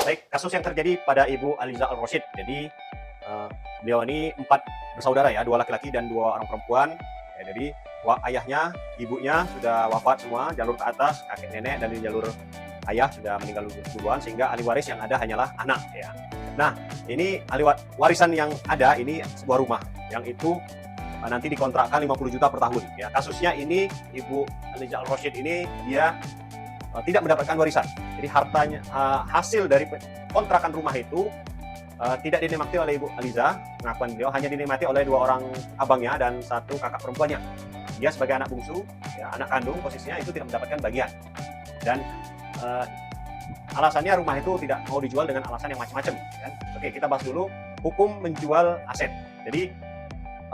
Baik, kasus yang terjadi pada Ibu Aliza Al-Rosyid. Jadi beliau ini 4 bersaudara ya, 2 laki-laki dan 2 orang perempuan. Ya, jadi ayahnya, ibunya sudah wafat semua, jalur ke atas, kakek nenek dan di jalur ayah sudah meninggal duluan, sehingga ahli waris yang ada hanyalah anak ya. Nah, ini ahli warisan yang ada ini sebuah rumah yang itu nanti dikontrakkan 50 juta per tahun ya. Kasusnya ini Ibu Aliza Al-Rosyid ini dia tidak mendapatkan warisan. Jadi hartanya hasil dari kontrakan rumah itu tidak dinikmati oleh Ibu Aliza, pengakuan beliau hanya dinikmati oleh 2 orang abangnya dan 1 kakak perempuannya. Dia sebagai anak bungsu, ya, anak kandung posisinya itu tidak mendapatkan bagian. Dan alasannya rumah itu tidak mau dijual dengan alasan yang macam-macam. Kan? Oke, kita bahas dulu hukum menjual aset. Jadi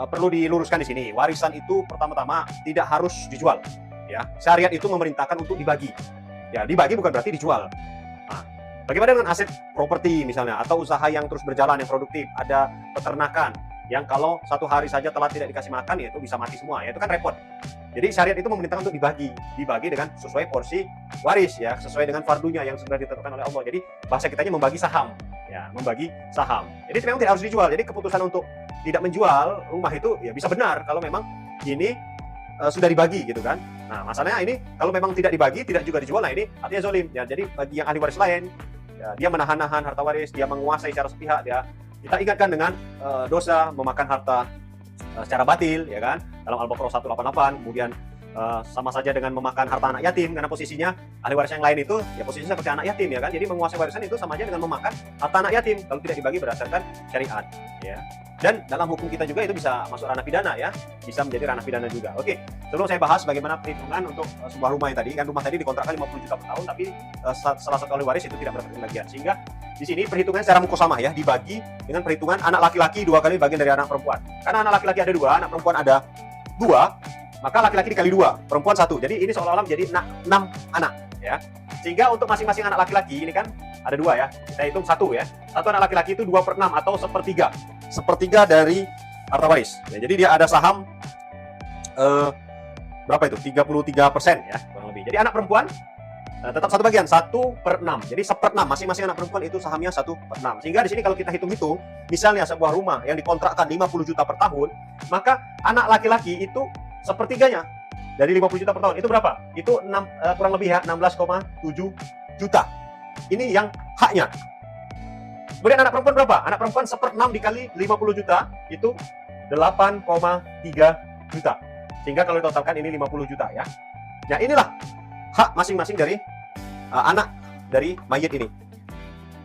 perlu diluruskan di sini, warisan itu pertama-tama tidak harus dijual. Ya, syariat itu memerintahkan untuk dibagi. Ya, dibagi bukan berarti dijual. Nah, bagaimana dengan aset properti misalnya, atau usaha yang terus berjalan, yang produktif, ada peternakan, yang kalau 1 hari saja telat tidak dikasih makan, ya itu bisa mati semua, ya itu kan repot. Jadi syariat itu memerintahkan untuk dibagi dengan sesuai porsi waris ya, sesuai dengan fardunya yang sudah ditetapkan oleh Allah. Jadi bahasa kitanya membagi saham, ya membagi saham. Jadi memang tidak harus dijual. Jadi keputusan untuk tidak menjual rumah itu ya bisa benar kalau memang ini sudah dibagi gitu kan. Nah, masalahnya ini kalau memang tidak dibagi, tidak juga dijual, nah ini artinya zolim. Ya, jadi bagi yang ahli waris lain, ya, dia menahan-nahan harta waris, dia menguasai secara sepihak, ya. Kita ingatkan dengan dosa memakan harta secara batil, ya kan? Dalam Al-Baqarah 188, kemudian sama saja dengan memakan harta anak yatim, karena posisinya ahli waris yang lain itu ya posisinya seperti anak yatim, ya kan? Jadi menguasai warisan itu sama aja dengan memakan harta anak yatim kalau tidak dibagi berdasarkan syariat, ya. Dan dalam hukum kita juga itu bisa masuk ranah pidana ya, bisa menjadi ranah pidana juga. Oke, sebelum saya bahas bagaimana perhitungan untuk sebuah rumah yang tadi, kan rumah tadi dikontrakkan 50 juta per tahun, tapi salah satu ahli waris itu tidak mendapatkan bagian. Sehingga di sini perhitungan secara mukosamah ya, dibagi dengan perhitungan anak laki-laki 2 kali bagian dari anak perempuan. Karena anak laki-laki ada 2, anak perempuan ada 2, maka laki-laki dikali 2, perempuan 1. Jadi ini seolah-olah menjadi 6 anak ya. Sehingga untuk masing-masing anak laki-laki ini kan ada 2 ya, kita hitung 1 ya. 1 anak laki-laki itu 2/6 atau 1/3 dari harta waris. Ya, jadi dia ada saham berapa itu? 33% ya kurang lebih. Jadi anak perempuan tetap 1 bagian, 1/6. Jadi 1/6 masing-masing anak perempuan itu sahamnya 1/6. Sehingga di sini kalau kita hitung-hitung, misalnya sebuah rumah yang dikontrakkan 50 juta per tahun, maka anak laki-laki itu 1/3-nya dari 50 juta per tahun. Itu berapa? Itu kurang lebih ya 16,7 juta. Ini yang haknya. Kemudian anak perempuan berapa? Anak perempuan 1/6 dikali 50 juta itu 8,3 juta. Sehingga kalau ditotalkan ini 50 juta ya. Nah, inilah hak masing-masing dari anak dari mayit ini.